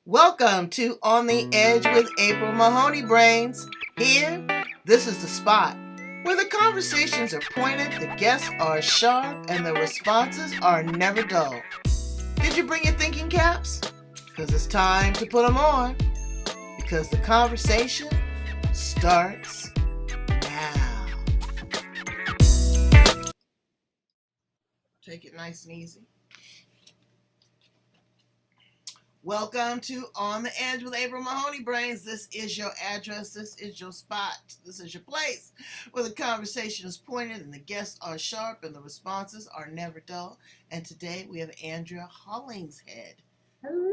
Welcome to On the Edge with April Mahoney Brains. Here, this is the spot where the conversations are pointed, the guests are sharp, and the responses are never dull. Did you bring your thinking caps? Because it's time to put them on. Because the conversation starts now. Take it nice and easy. Welcome to On the Edge with April Mahoney Brains. This is your address. This is your spot. This is your place where the conversation is pointed and the guests are sharp and the responses are never dull. And today we have Andria Hollingshead. Hello.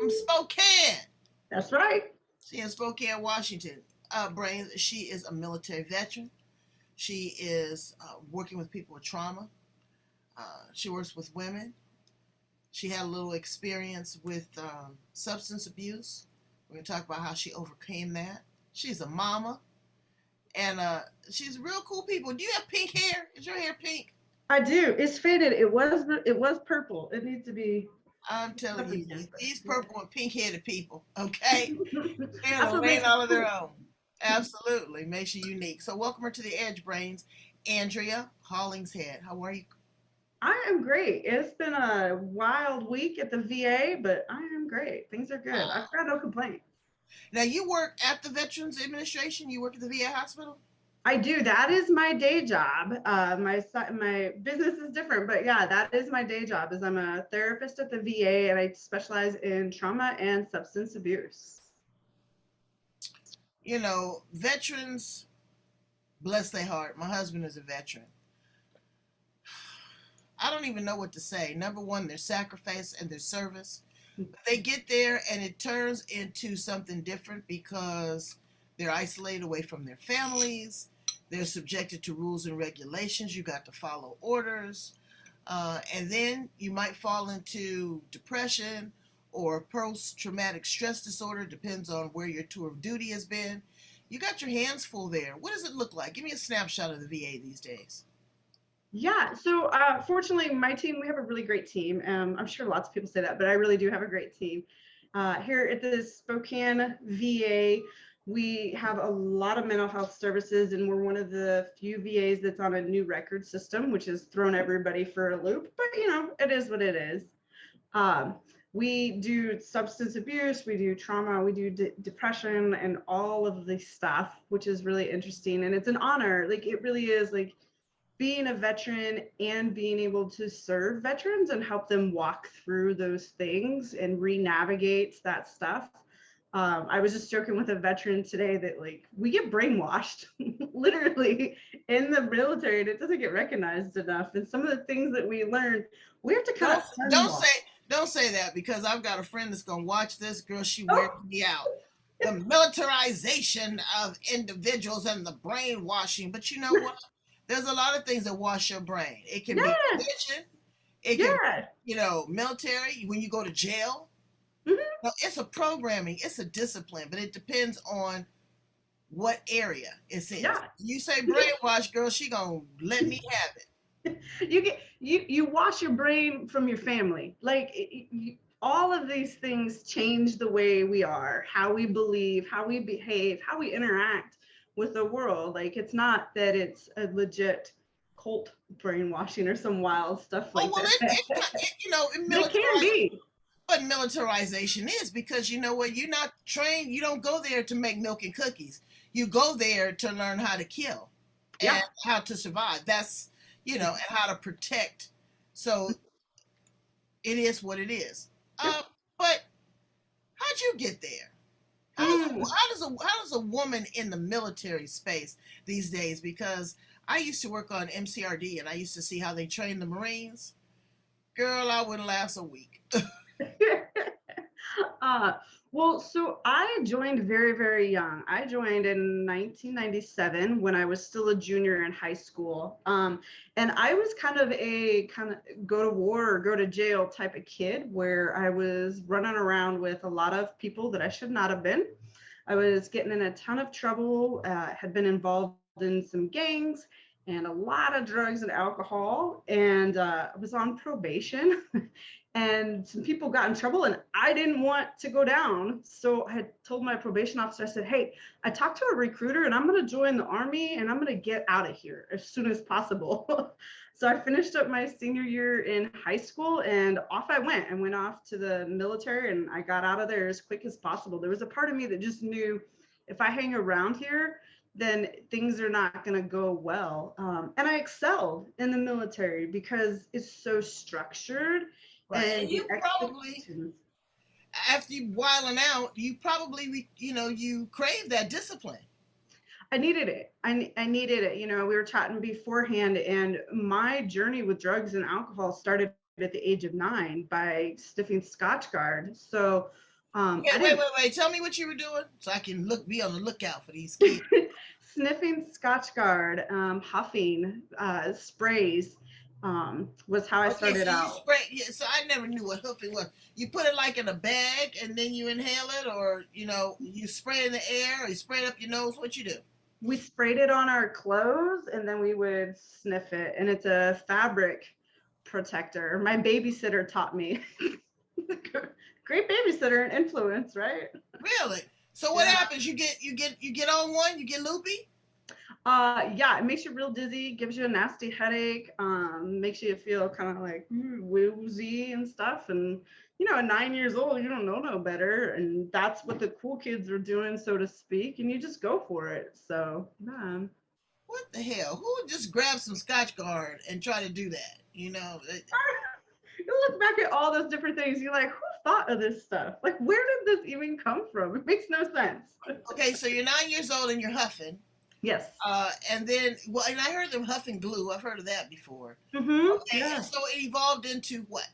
From Spokane. That's right. She in Spokane, Washington. Brains. She is a military veteran. She is working with people with trauma. She works with women. She had a little experience with substance abuse. We're going to talk about how she overcame that. She's a mama, and she's real cool people. Do you have pink hair? Is your hair pink? I do. It's faded. It was purple. It needs to be. I'm telling you, these purple and pink-headed people, okay? They're in a lane all of their own. Absolutely. Makes you unique. So welcome her to the Edge, Brains. Andria Hollingshead. How are you? I am great. It's been a wild week at the VA, but I am great. Things are good. I've got no complaints. Now, you work at the Veterans Administration? You work at the VA hospital? I do. That is my day job. My business is different, but yeah, that is my day job. Is I'm a therapist at the VA, and I specialize in trauma and substance abuse. You know, veterans, bless their heart. My husband is a veteran. I don't even know what to say. Number one, their sacrifice and their service. They get there and it turns into something different because they're isolated away from their families. They're subjected to rules and regulations. You got to follow orders. And then you might fall into depression or post-traumatic stress disorder. Depends on where your tour of duty has been. You got your hands full there. What does it look like? Give me a snapshot of the VA these days. Yeah, so fortunately, my team, we have a really great team. I'm sure lots of people say that, but I really do have a great team. Here at the Spokane VA, we have a lot of mental health services, and we're one of the few VAs that's on a new record system, which has thrown everybody for a loop, but you know, it is what it is. We do substance abuse, we do trauma, we do depression, and all of this stuff, which is really interesting. And it's an honor. Like, it really is, like, being a veteran and being able to serve veterans and help them walk through those things and re-navigate that stuff. I was just joking with a veteran today that, like, we get brainwashed literally in the military, and it doesn't get recognized enough. And some of the things that we learn, we have to kind of don't say that, because I've got a friend that's gonna watch this. Girl, she wears me out. The militarization of individuals and the brainwashing. But you know what? There's a lot of things that wash your brain. It can be religion. It can be, you know, military. When you go to jail, no, it's a programming. It's a discipline, but it depends on what area it's in. Yeah. You say brainwash, girl, she gonna let me have it. You wash your brain from your family. Like, all of these things change the way we are, how we believe, how we behave, how we interact with the world. Like, it's not that it's a legit cult brainwashing or some wild stuff like that. You know, it can be. But militarization is, because you know what, you're not trained. You don't go there to make milk and cookies. You go there to learn how to kill and how to survive. That's, you know, and how to protect. So it is what it is. But how'd you get there? How does a woman in the military space these days? Because I used to work on MCRD and I used to see how they train the Marines. Girl, I wouldn't last a week. Well, so I joined very, very young. I joined in 1997 when I was still a junior in high school. And I was kind of a go to war or go to jail type of kid, where I was running around with a lot of people that I should not have been. I was getting in a ton of trouble, had been involved in some gangs, and a lot of drugs and alcohol, and I was on probation. And some people got in trouble, and I didn't want to go down. So I had told my probation officer, I said, hey, I talked to a recruiter and I'm going to join the Army and I'm going to get out of here as soon as possible. So I finished up my senior year in high school and off I went. I went off to the military and I got out of there as quick as possible. There was a part of me that just knew if I hang around here, then things are not going to go well. And I excelled in the military because it's so structured. Right. And And the you probably, expectations. after you whiling out, you probably, you crave that discipline. I needed it. I needed it. You know, we were chatting beforehand, and my journey with drugs and alcohol started at the age of 9 by sniffing Scotch Guard. So I Wait, wait, didn't wait, wait. Tell me what you were doing so I can be on the lookout for these kids. sniffing Scotch Guard, huffing sprays was how I Okay, started so you out. spray. Yeah, so I never knew what hoofing was. You put it like in a bag and then you inhale it, or you spray it in the air, or you spray it up your nose. What you do? We sprayed it on our clothes and then we would sniff it, and it's a fabric protector. My babysitter taught me. Great babysitter and influence, right? Really? So what Yeah. happens? You get on one. You get loopy. Yeah, it makes you real dizzy, gives you a nasty headache, makes you feel kind of like woozy and stuff. And you know, at 9 years old, you don't know no better, and that's what the cool kids are doing, so to speak. And you just go for it. So yeah. What the hell? Who would just grab some Scotch Guard and try to do that? You look back at all those different things, you're like, who thought of this stuff? Like, where did this even come from? It makes no sense. Okay, so you're 9 years old and you're huffing. Yes. And then, well, and I heard them huffing glue. I've heard of that before. Okay, and Yeah. so it evolved into what?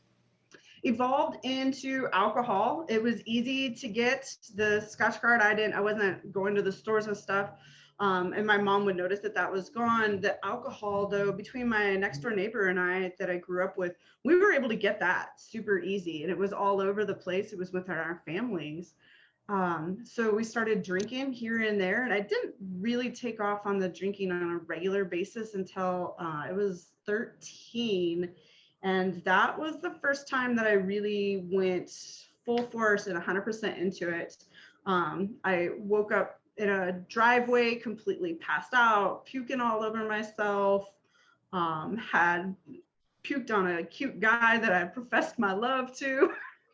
Evolved into alcohol. It was easy to get the Scotch Guard. I wasn't going to the stores and stuff. And my mom would notice that that was gone. The alcohol, though, between my next door neighbor and I that I grew up with, we were able to get that super easy. And it was all over the place. It was within our families. So we started drinking here and there. And I didn't really take off on the drinking on a regular basis until I was 13. And that was the first time that I really went full force and 100% into it. I woke up in a driveway, completely passed out, puking all over myself, had puked on a cute guy that I professed my love to.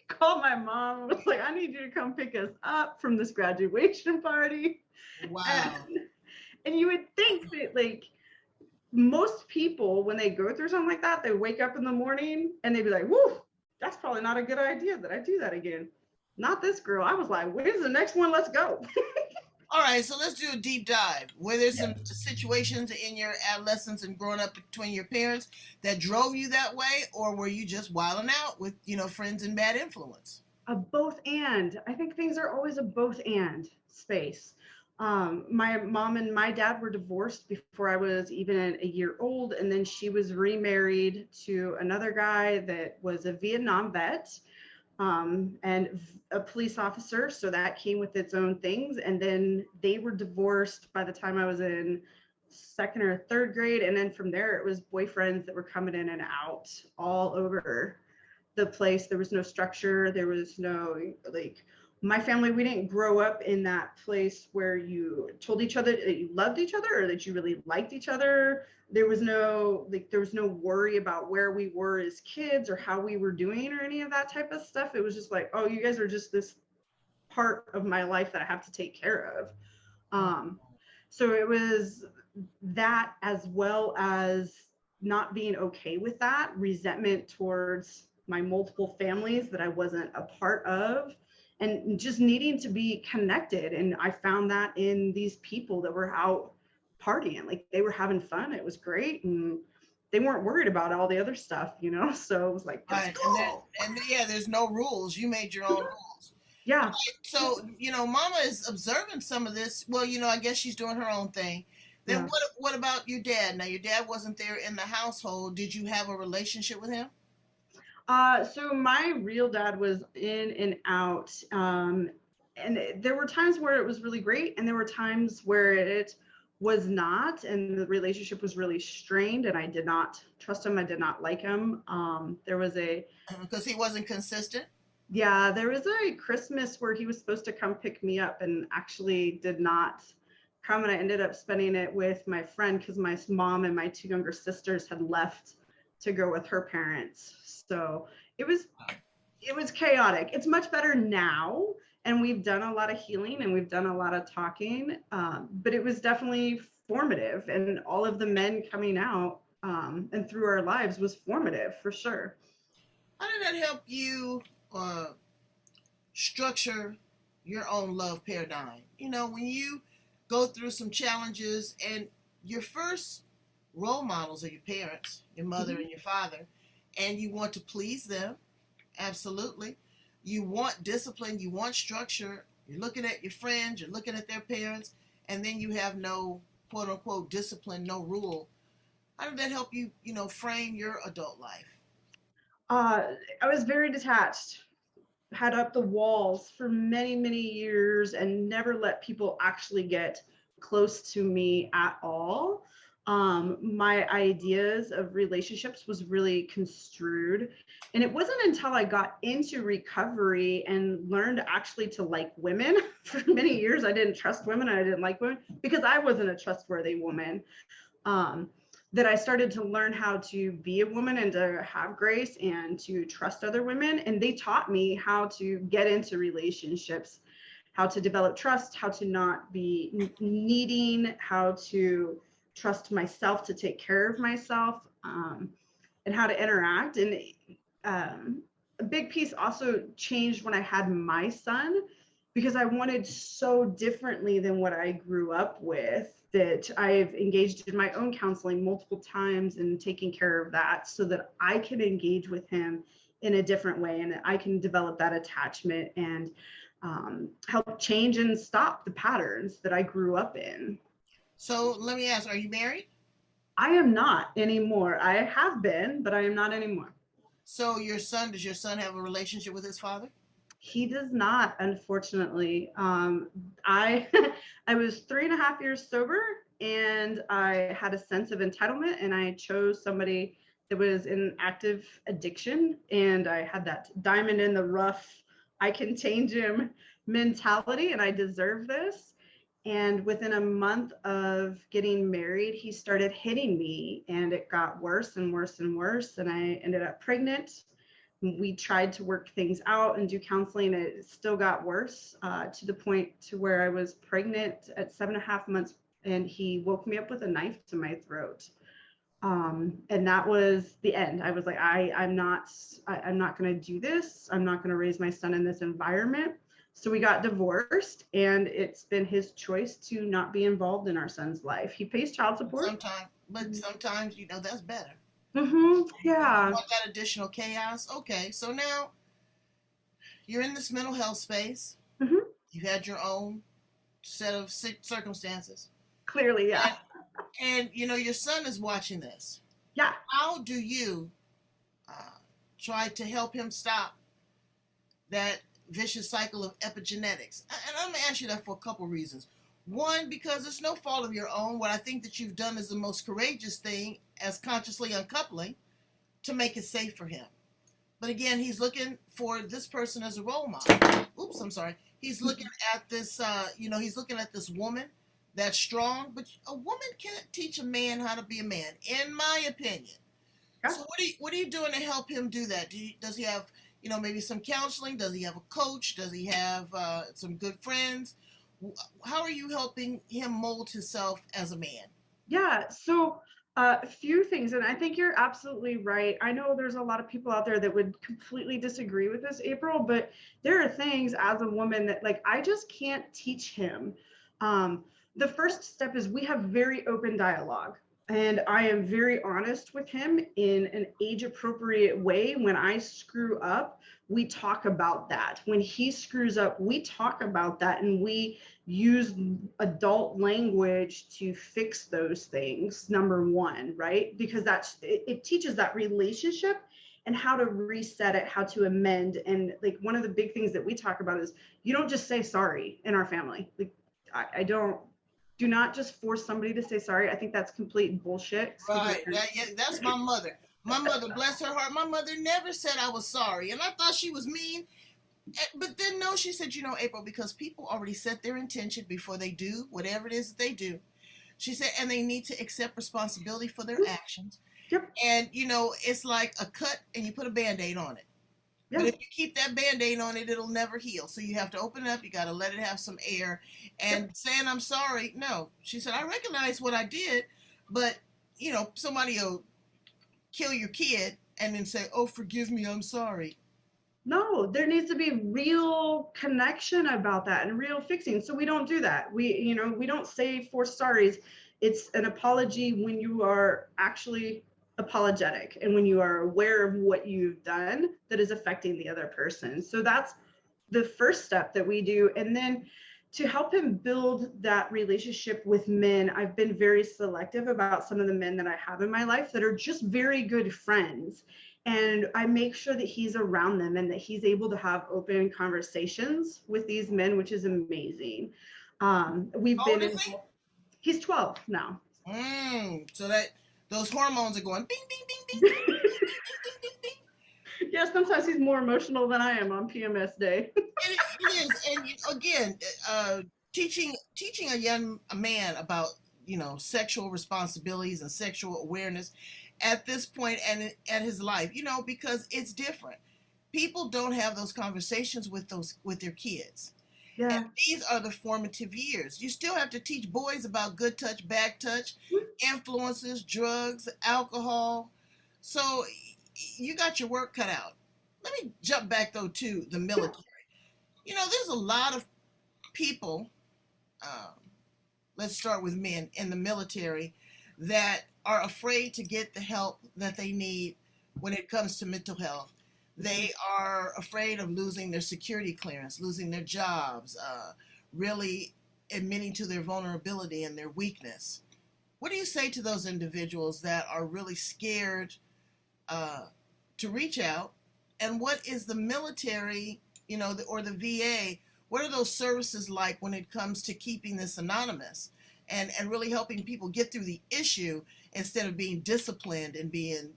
Called my mom and was like, I need you to come pick us up from this graduation party. And, Wow. and you would think that, like, most people, when they go through something like that, they wake up in the morning and they'd be like, whoo, that's probably not a good idea that I do that again. Not this girl. I was like, where's the next one? Let's go. All right, so let's do a deep dive. Were there Yeah. some situations in your adolescence and growing up between your parents that drove you that way, or were you just wilding out with, friends and bad influence? A both and. I think things are always a both and space. My mom and my dad were divorced before I was even a year old, and then she was remarried to another guy that was a Vietnam vet, and a police officer. So that came with its own things. And then they were divorced by the time I was in second or third grade. And then from there, it was boyfriends that were coming in and out all over the place. There was no structure. There was no, like, my family, we didn't grow up in that place where you told each other that you loved each other or that you really liked each other. There was no worry about where we were as kids or how we were doing or any of that type of stuff. It was just like, oh, you guys are just this part of my life that I have to take care of. um so it was that, as well as not being okay with that, resentment towards my multiple families that I wasn't a part of, and just needing to be connected. And I found that in these people that were out partying, like they were having fun. It was great. And they weren't worried about all the other stuff. So it was like, All let's right, and then, go. yeah, there's no rules. You made your own rules. Yeah. So, Mama is observing some of this. Well, I guess she's doing her own thing. Then Yeah. what about your dad? Now, your dad wasn't there in the household. Did you have a relationship with him? So my real dad was in and out. And there were times where it was really great, and there were times where it was not, and the relationship was really strained, and I did not trust him. I did not like him. There was a Because he wasn't consistent. Yeah, there was a Christmas where he was supposed to come pick me up and actually did not come. And I ended up spending it with my friend because my mom and my two younger sisters had left to go with her parents. So it was chaotic. It's much better now. And we've done a lot of healing and we've done a lot of talking. But it was definitely formative. And all of the men coming out and through our lives was formative for sure. How did that help you uh, structure your own love paradigm? You know, when you go through some challenges and your first role models are your parents, your mother Mhm. and your father, and you want to please them, absolutely. You want discipline, you want structure. You're looking at your friends, you're looking at their parents, and then you have no quote unquote discipline, no rule. How did that help you, frame your adult life? Uh, I was very detached, had up the walls for many, many years and never let people actually get close to me at all. My ideas of relationships was really construed. And it wasn't until I got into recovery and learned actually to like women. For many years, I didn't trust women. I didn't like women because I wasn't a trustworthy woman. um, that I started to learn how to be a woman and to have grace and to trust other women. And they taught me how to get into relationships, how to develop trust, how to not be needing, how to trust myself to take care of myself, and how to interact. And a big piece also changed when I had my son because I wanted so differently than what I grew up with, that I've engaged in my own counseling multiple times and taking care of that so that I can engage with him in a different way and I can develop that attachment and help change and stop the patterns that I grew up in. So let me ask, are you married? I am not anymore. I have been, but I am not anymore. So does your son have a relationship with his father? He does not, unfortunately. I I was 3.5 years sober, and I had a sense of entitlement, and I chose somebody that was in active addiction, and I had that diamond in the rough, I can change him mentality, and I deserve this. And within a month of getting married, he started hitting me, and it got worse and worse and worse, and I ended up pregnant. We tried to work things out and do counseling. It still got worse, to the point to where I was pregnant at 7.5 months, and he woke me up with a knife to my throat. And that was the end. I was like, I'm not going to do this. I'm not going to raise my son in this environment. So we got divorced, and it's been his choice to not be involved in our son's life. He pays child support. Sometimes, that's better. You don't Yeah. want that additional chaos. Okay, so now you're in this mental health space. Hmm. You had your own set of circumstances, Clearly, yeah. and your son is watching this. Yeah. How do you uh, try to help him stop that vicious cycle of epigenetics? And I'm gonna ask you that for a couple reasons. One, because it's no fault of your own. What I think that you've done is the most courageous thing, as consciously uncoupling, to make it safe for him. But again, he's looking for this person as a role model. Oops, I'm sorry. He's looking at this, he's looking at this woman that's strong, but a woman can't teach a man how to be a man, in my opinion. Yeah. So what are you doing to help him do that? Does he have, maybe some counseling? Does he have a coach? Does he have some good friends? How are you helping him mold himself as a man? Yeah, so a few things, and I think you're absolutely right. I know there's a lot of people out there that would completely disagree with this, April, but there are things as a woman that, like, I just can't teach him. Um, the first step is we have very open dialogue, and I am very honest with him in an age appropriate way. When I screw up, we talk about that. When he screws up, we talk about that, and we use adult language to fix those things. Number one, right? Because it teaches that relationship and how to reset it, how to amend. And like one of the big things that we talk about is you don't just say sorry in our family. Like I don't Do not just force somebody to say sorry. I think that's complete bullshit. Excuse my Right. French. Yeah, that's my mother. My mother, bless her heart, my mother never said I was sorry. And I thought she was mean. But then, no, she said, April, because people already set their intention before they do whatever it is that they do. She said, and they need to accept responsibility for their actions. Yep. And, it's like a cut and you put a band aid on it. But Yeah. if you keep that band aid on it, it'll never heal. So you have to open it up. You got to let it have some air. And Yep. saying, I'm sorry, no. She said, I recognize what I did, but, somebody will kill your kid and then say, oh, forgive me, I'm sorry. No, there needs to be real connection about that and real fixing. So we don't do that. We don't say for sorries. It's an apology when you are actually apologetic and when you are aware of what you've done that is affecting the other person. So that's the first step that we do. And then to help him build that relationship with men, I've been very selective about some of the men that I have in my life that are just very good friends. And I make sure that he's around them and that he's able to have open conversations with these men, which is amazing. We've How old been is in, he? he's 12 now. So that those hormones are going bing, bing, bing, bing, bing, bing, bing, bing, bing, bing, bing. Yeah, sometimes he's more emotional than I am on PMS day. It is. And again, teaching a man about, sexual responsibilities and sexual awareness at this point and at his life, because it's different. People don't have those conversations with their kids. And Yeah. these are the formative years. You still have to teach boys about good touch, bad touch, influences, drugs, alcohol. So you got your work cut out. Let me jump back though to the military. There's a lot of people, um, let's start with men in the military, that are afraid to get the help that they need when it comes to mental health. They are afraid of losing their security clearance, losing their jobs, really admitting to their vulnerability and their weakness. What do you say to those individuals that are really scared uh, to reach out? And what is the military, or the VA? What are those services like when it comes to keeping this anonymous and really helping people get through the issue instead of being disciplined and being,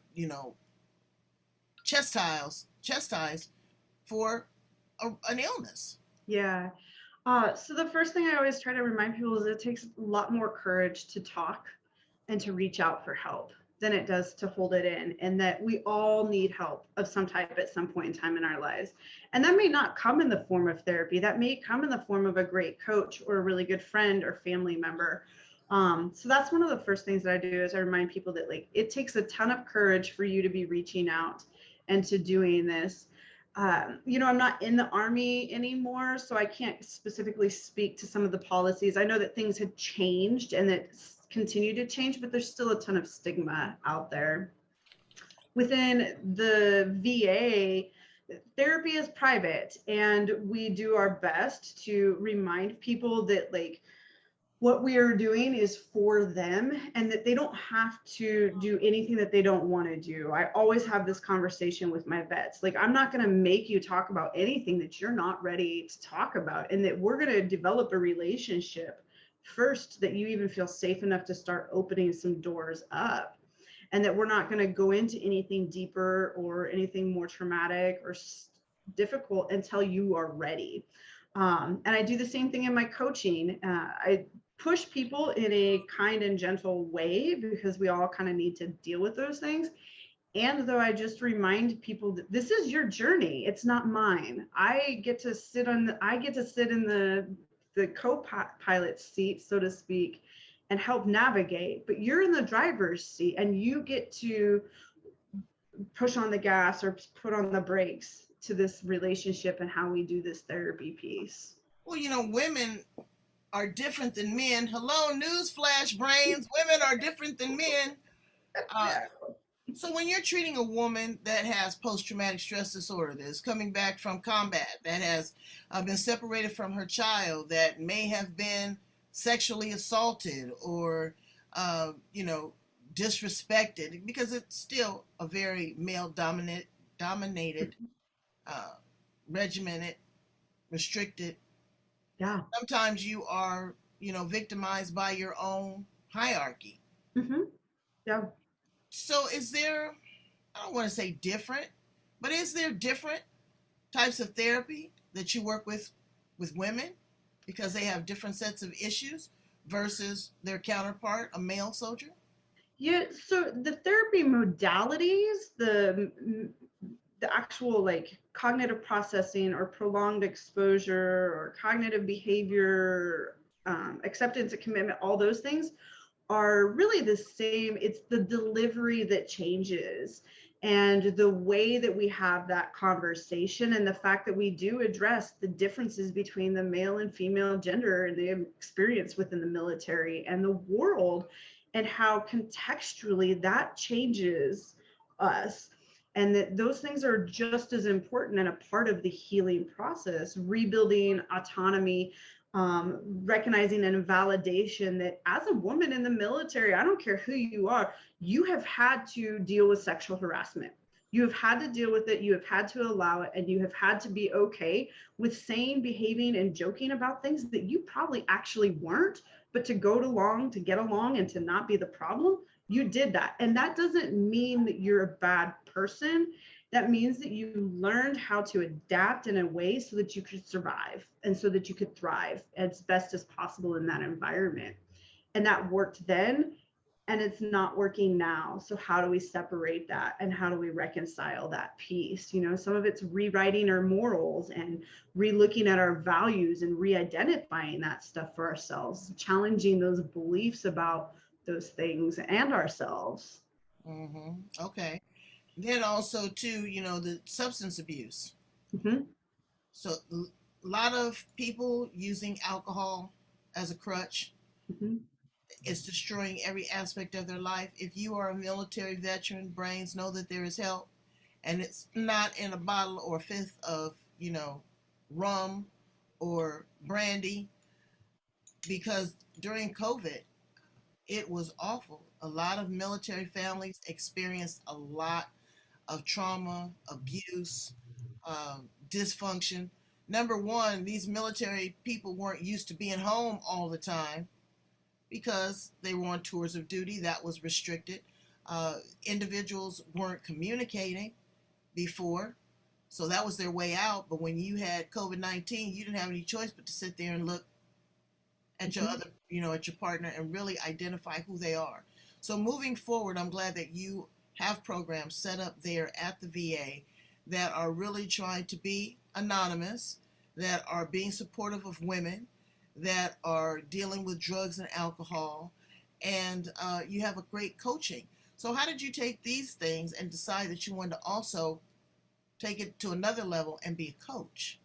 chastised for an illness? Yeah. So the first thing I always try to remind people is it takes a lot more courage to talk and to reach out for help than it does to hold it in, and that we all need help of some type at some point in time in our lives. And that may not come in the form of therapy. That may come in the form of a great coach or a really good friend or family member. So that's one of the first things that I do is I remind people that like it takes a ton of courage for you to be reaching out and to doing this. I'm not in the Army anymore, so I can't specifically speak to some of the policies. I know that things had changed and that continue to change, but there's still a ton of stigma out there. Within the VA, therapy is private, and we do our best to remind people that like what we are doing is for them and that they don't have to do anything that they don't want to do. I always have this conversation with my vets. Like, I'm not going to make you talk about anything that you're not ready to talk about, and that we're going to develop a relationship first that you even feel safe enough to start opening some doors up, and that we're not going to go into anything deeper or anything more traumatic or difficult until you are ready. And I do the same thing in my coaching. I push people in a kind and gentle way because we all kind of need to deal with those things. And though I just remind people that this is your journey, it's not mine. I get to sit in the co-pilot seat, so to speak, and help navigate, but you're in the driver's seat and you get to push on the gas or put on the brakes to this relationship and how we do this therapy piece. Well, women are different than men. Hello, newsflash brains. Women are different than men. Uh, Yeah. so when you're treating a woman that has post-traumatic stress disorder, that's coming back from combat, that has been separated from her child, that may have been sexually assaulted or, disrespected, because it's still a very dominated, regimented, restricted. Yeah. Sometimes you are victimized by your own hierarchy. Hmm. Yeah. So is there, I don't want to say different, but is there different types of therapy that you work with women because they have different sets of issues versus their counterpart, a male soldier? Yeah, so the therapy modalities, the actual like cognitive processing or prolonged exposure or cognitive behavior, acceptance and commitment, all those things are really the same. It's the delivery that changes and the way that we have that conversation, and the fact that we do address the differences between the male and female gender and the experience within the military and the world, and how contextually that changes us, and that those things are just as important and a part of the healing process, rebuilding autonomy, recognizing and validation that as a woman in the military, I don't care who you are, you have had to deal with sexual harassment. You have had to deal with it. You have had to allow it, and you have had to be okay with saying, behaving, and joking about things that you probably actually weren't, but to go along, to get along, and to not be the problem, you did that. And that doesn't mean that you're a bad person. That means that you learned how to adapt in a way so that you could survive and so that you could thrive as best as possible in that environment. And that worked then, and it's not working now. So how do we separate that, and how do we reconcile that piece? Some of it's rewriting our morals and re-looking at our values and re-identifying that stuff for ourselves, challenging those beliefs about those things and ourselves. Okay. Then also too, the substance abuse. Mm-hmm. So a lot of people using alcohol as a crutch. Mm-hmm. It's destroying every aspect of their life. If you are a military veteran, brains know that there is help, and it's not in a bottle or a fifth of, rum or brandy, because during COVID, it was awful. A lot of military families experienced a lot of trauma, abuse, dysfunction. Number one, these military people weren't used to being home all the time because they were on tours of duty. That was restricted. Individuals weren't communicating before, so that was their way out. But when you had COVID-19, you didn't have any choice but to sit there and look at your Mm-hmm. other, at your partner and really identify who they are. So moving forward, I'm glad that you have programs set up there at the VA that are really trying to be anonymous, that are being supportive of women, that are dealing with drugs and alcohol, and you have a great coaching. So how did you take these things and decide that you wanted to also take it to another level and be a coach?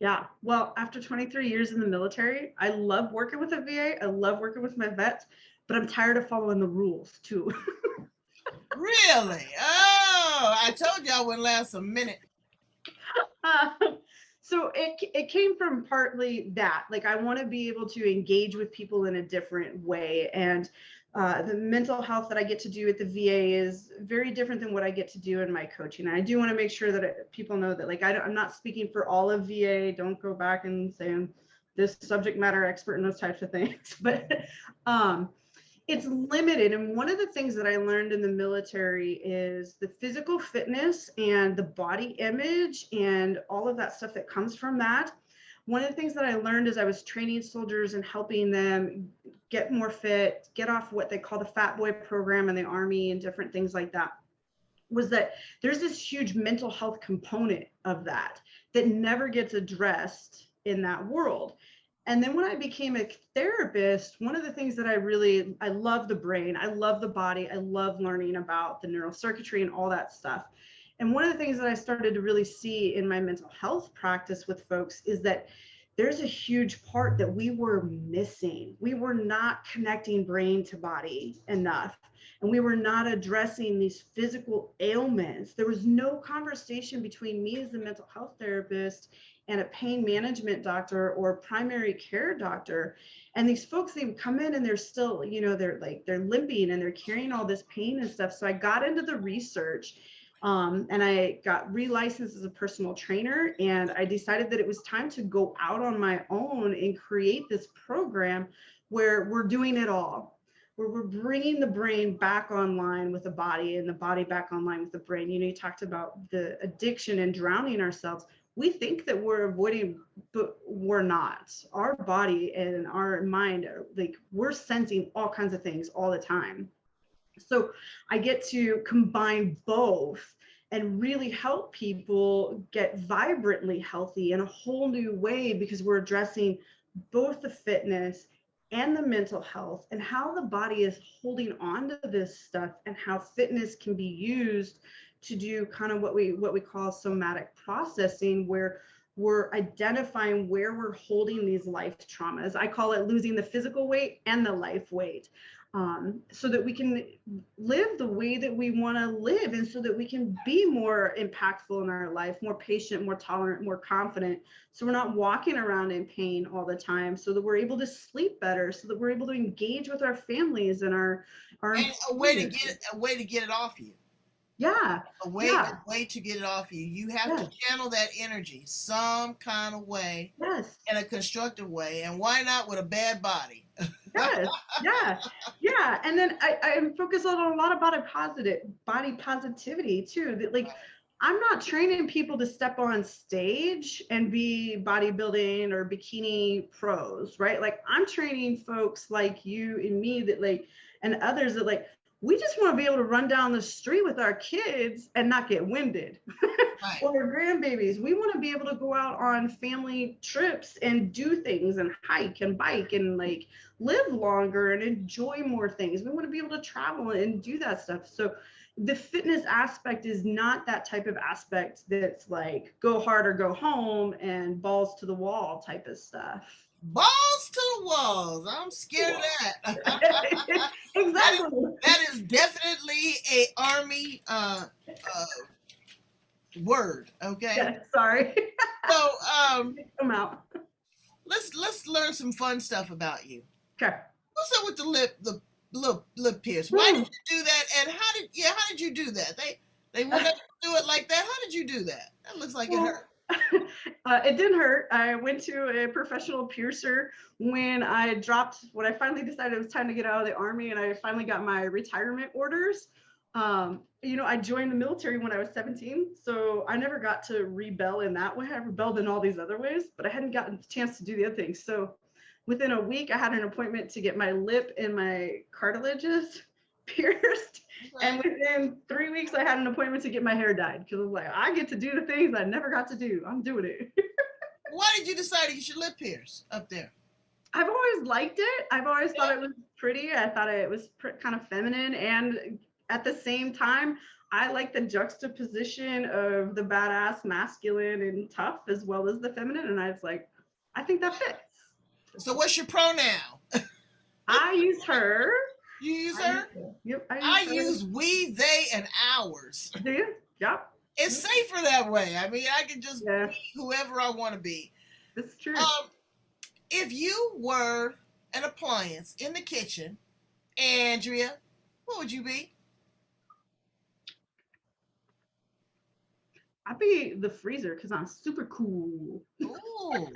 Yeah. Well, after 23 years in the military, I love working with the VA. I love working with my vets, but I'm tired of following the rules too. Really? Oh, I told you I wouldn't last a minute. So it came from partly that, like, I want to be able to engage with people in a different way, and the mental health that I get to do at the VA is very different than what I get to do in my coaching. And I do want to make sure that people know that, like, I'm not speaking for all of VA. Don't go back and say I'm this subject matter expert and those types of things, but um, it's limited. And one of the things that I learned in the military is the physical fitness and the body image and all of that stuff that comes from that. One of the things that I learned as I was training soldiers and helping them get more fit, get off what they call the fat boy program in the Army and different things like that, was that there's this huge mental health component of that that never gets addressed in that world. And then when I became a therapist, one of the things that I love the brain, I love the body, I love learning about the neural circuitry and all that stuff. And one of the things that I started to really see in my mental health practice with folks is that there's a huge part that we were missing. We were not connecting brain to body enough, and we were not addressing these physical ailments. There was no conversation between me as a mental health therapist and a pain management doctor or primary care doctor. And these folks, they would come in and they're still, they're limping and they're carrying all this pain and stuff. So I got into the research And I got relicensed as a personal trainer, and I decided that it was time to go out on my own and create this program where we're doing it all, where we're bringing the brain back online with the body and the body back online with the brain. You talked about the addiction and drowning ourselves. We think that we're avoiding, but we're not. Our body and our mind are like, we're sensing all kinds of things all the time. So I get to combine both and really help people get vibrantly healthy in a whole new way, because we're addressing both the fitness and the mental health and how the body is holding on to this stuff, and how fitness can be used to do kind of what we call somatic processing, where we're identifying where we're holding these life traumas. I call it losing the physical weight and the life weight, so that we can live the way that we want to live, and so that we can be more impactful in our life, more patient, more tolerant, more confident, so we're not walking around in pain all the time, so that we're able to sleep better, so that we're able to engage with our families and our And employers. a way to get it off you. Yeah, yeah, A way to get it off you. You have to yes, channel that energy some kind of way, yes. in a constructive way. And why not with a bad body? Yes, yeah, yeah. And then I focus on a lot about a positive body positivity too. That like, I'm not training people to step on stage and be bodybuilding or bikini pros, right? Like, I'm training folks like you and me, that like, and others, that like, we just want to be able to run down the street with our kids and not get winded. Right. Or our grandbabies. We want to be able to go out on family trips and do things and hike and bike and like live longer and enjoy more things. We want to be able to travel and do that stuff. So the fitness aspect is not that type of aspect that's like go hard or go home and balls to the wall type of stuff. Balls to the walls. I'm scared of that. Exactly. That is definitely a army word. Okay. Yeah, sorry. So Come out. let's learn some fun stuff about you. Okay. What's up with the lip pierce? Why did you do that? And how did you do that? They wouldn't let you do it like that. How did you do that? That looks like it Well, hurt. it didn't hurt. I went to a professional piercer when I finally decided it was time to get out of the Army, and I finally got my retirement orders. I joined the military when I was 17, so I never got to rebel in that way. I rebelled in all these other ways, but I hadn't gotten the chance to do the other things. So within a week, I had an appointment to get my lip and my cartilages pierced. Okay. And within 3 weeks, I had an appointment to get my hair dyed, because I was like, I get to do the things I never got to do. I'm doing it. Why did you decide to get your lip pierced up there? I've always liked it. I've always thought Yeah. it was pretty. I thought it was kind of feminine. And at the same time, I like the juxtaposition of the badass, masculine, and tough, as well as the feminine. And I was like, I think that fits. So what's your pronoun? I use her. You use I her? use her. Yep, I I use her. use we, they, and ours. Do you? Yep. It's safer that way. I mean, I can just Yeah, be whoever I want to be. that's true. If you were an appliance in the kitchen, Andria, what would you be? I'd be the freezer because I'm super cool. Ooh,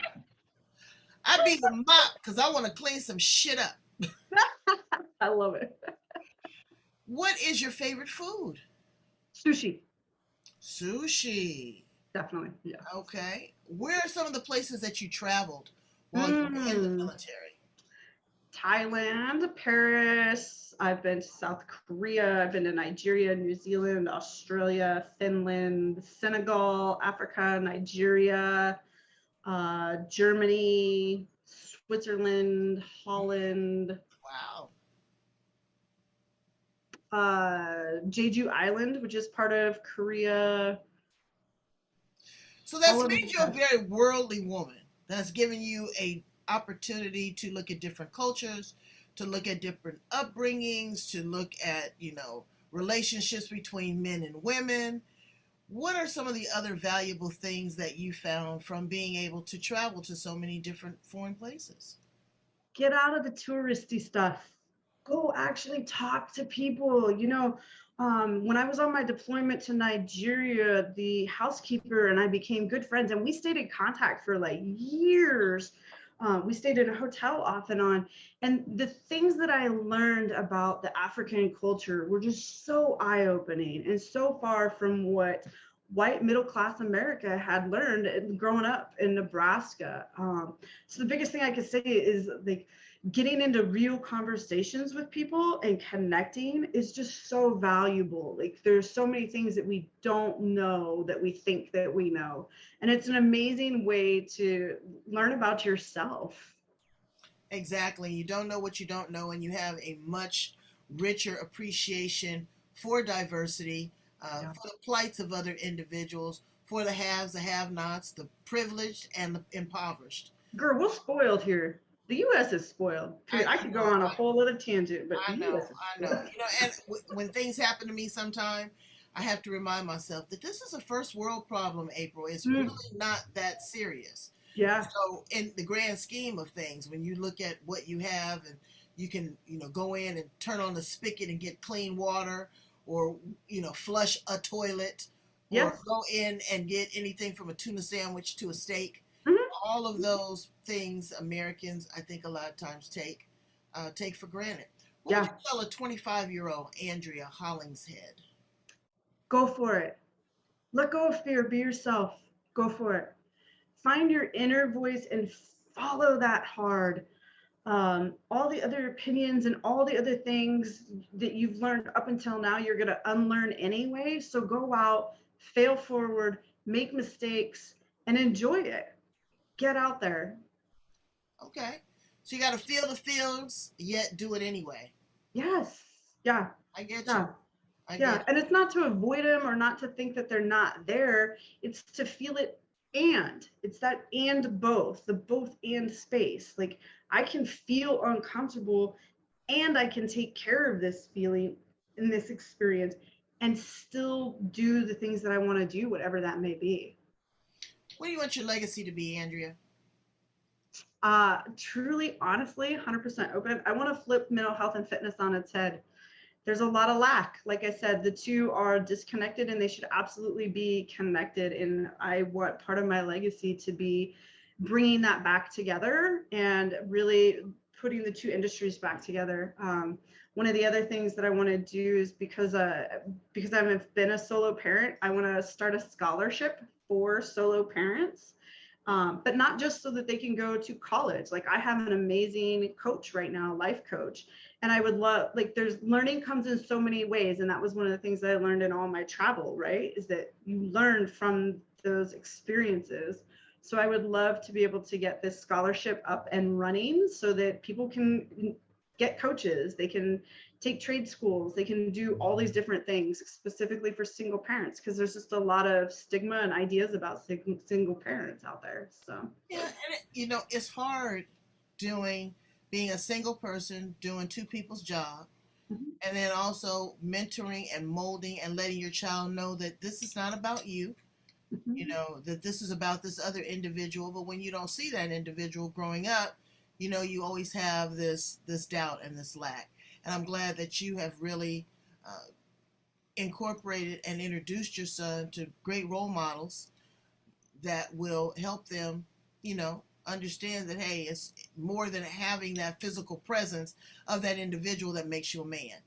I'd be the mop because I want to clean some shit up. I love it. What is your favorite food? Sushi, Sushi. definitely. Yeah. Okay. Where are some of the places that you traveled while you were in the military? Thailand, Paris. I've been to South Korea. I've been to Nigeria, New Zealand, Australia, Finland, Senegal, Africa, Nigeria, Germany, Switzerland, Holland, Wow. Jeju Island, which is part of Korea. So that's All over made the you a place. very worldly woman. That's given you a opportunity to look at different cultures, to look at different upbringings, to look at, relationships between men and women. What are some of the other valuable things that you found from being able to travel to so many different foreign places? Get out of the touristy stuff. Go actually talk to people. When I was on my deployment to Nigeria, the housekeeper and I became good friends, and we stayed in contact for like years. We stayed in a hotel off and on. And the things that I learned about the African culture were just so eye-opening and so far from what white middle-class America had learned growing up in Nebraska. So the biggest thing I could say is like getting into real conversations with people and connecting is just so valuable. Like there's so many things that we don't know that we think that we know. And it's an amazing way to learn about yourself. Exactly. You don't know what you don't know, and you have a much richer appreciation for diversity, Yeah. for the plights of other individuals, for the haves, the have-nots, the privileged, and the impoverished. Girl, we're spoiled here. The US is spoiled. Period. I could go on a whole other tangent, but the I know, US is I know. spoiled. And when things happen to me sometime, I have to remind myself that this is a first world problem, April. It's really Mm, not that serious. yeah. So in the grand scheme of things, when you look at what you have and you can, go in and turn on the spigot and get clean water, or, flush a toilet, or Yes. go in and get anything from a tuna sandwich to a steak, Hmm. all of those things Americans, I think, a lot of times take for granted. What would you Yeah. tell a 25-year-old Andria Hollingshead? Go for it. Let go of fear. Be yourself. Go for it. Find your inner voice and follow that hard. All the other opinions and all the other things that you've learned up until now, you're going to unlearn anyway. So go out, fail forward, make mistakes, and enjoy it. Get out there. Okay. So you got to feel the feels, yet do it anyway. Yes. Yeah. I get you. Yeah. I Yeah. get And it's not to avoid them or not to think that they're not there. It's to feel it, and it's that and both, the both and space. Like I can feel uncomfortable and I can take care of this feeling in this experience and still do the things that I want to do, whatever that may be. What do you want your legacy to be, Andria? Truly, honestly, 100% open. I want to flip mental health and fitness on its head. There's a lot of lack. Like I said, the two are disconnected and they should absolutely be connected. And I want part of my legacy to be bringing that back together and really putting the two industries back together. One of the other things that I want to do is because I've been a solo parent, I want to start a scholarship for solo parents, but not just so that they can go to college. Like I have an amazing coach right now, life coach, and I would love, like, there's learning comes in so many ways, and that was one of the things that I learned in all my travel, right, is that you learn from those experiences. So I would love to be able to get this scholarship up and running so that people can get coaches, they can take trade schools, they can do all these different things specifically for single parents, because there's just a lot of stigma and ideas about single parents out there. So Yeah, and it's hard doing being a single person doing two people's job, mhm, and then also mentoring and molding and letting your child know that this is not about you, mhm. that this is about this other individual. But when you don't see that individual growing up, you always have this doubt and this lack. And I'm glad that you have really uh, incorporated and introduced your son to great role models that will help them, understand that, hey, it's more than having that physical presence of that individual that makes you a man.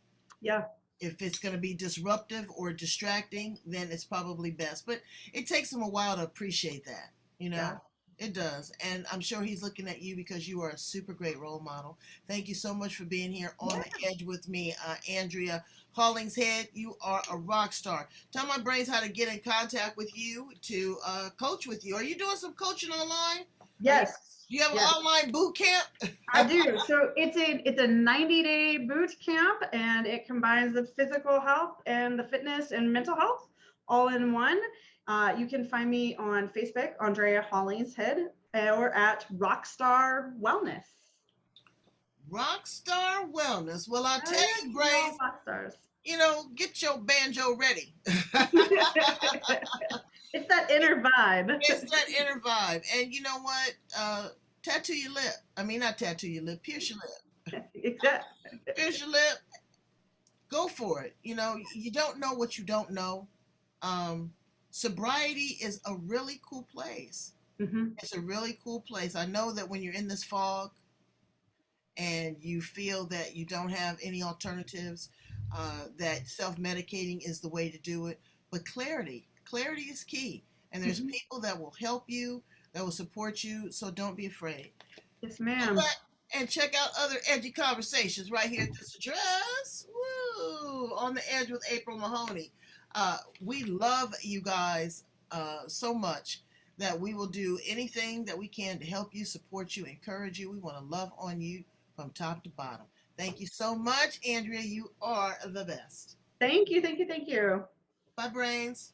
Yeah, If it's going to be disruptive or distracting, then it's probably best. But it takes him a while to appreciate that, you know. yeah. It does. And I'm sure he's looking at you because you are a super great role model. Thank you so much for being here on Yeah. the edge with me, Andria Hollingshead. You are a rock star. Tell my brains how to get in contact with you to coach with you. Are you doing some coaching online? Are you, Yes. do you have an Yes. online boot camp? I do. So it's a 90-day boot camp, and it combines the physical health and the fitness and mental health all in one. You can find me on Facebook, Andrea Hollingshead, or at Rockstar Wellness. Rockstar Wellness. Well, I'll tell Yes, you, we all Brains, rock stars. get your banjo ready. It's that inner vibe. It's that inner vibe. And you know what? Tattoo your lip. I mean, not tattoo your lip, pierce your lip. Exactly. Pierce your lip. go for it. You know, you don't know what you don't know. Um, Sobriety is a really cool place. Hmm. It's a really cool place. I know that when you're in this fog and you feel that you don't have any alternatives, that self-medicating is the way to do it. But clarity is key. And there's Hmm. people that will help you, that will support you. So don't be afraid. Yes, Go ma'am. back and check out other edgy conversations right here at this address. Woo! On the Edge with April Mahoney. We love you guys so much that we will do anything that we can to help you, support you, encourage you. We want to love on you from top to bottom. Thank you so much, Andrea. You are the best. Thank you, thank you, thank you. Bye, brains.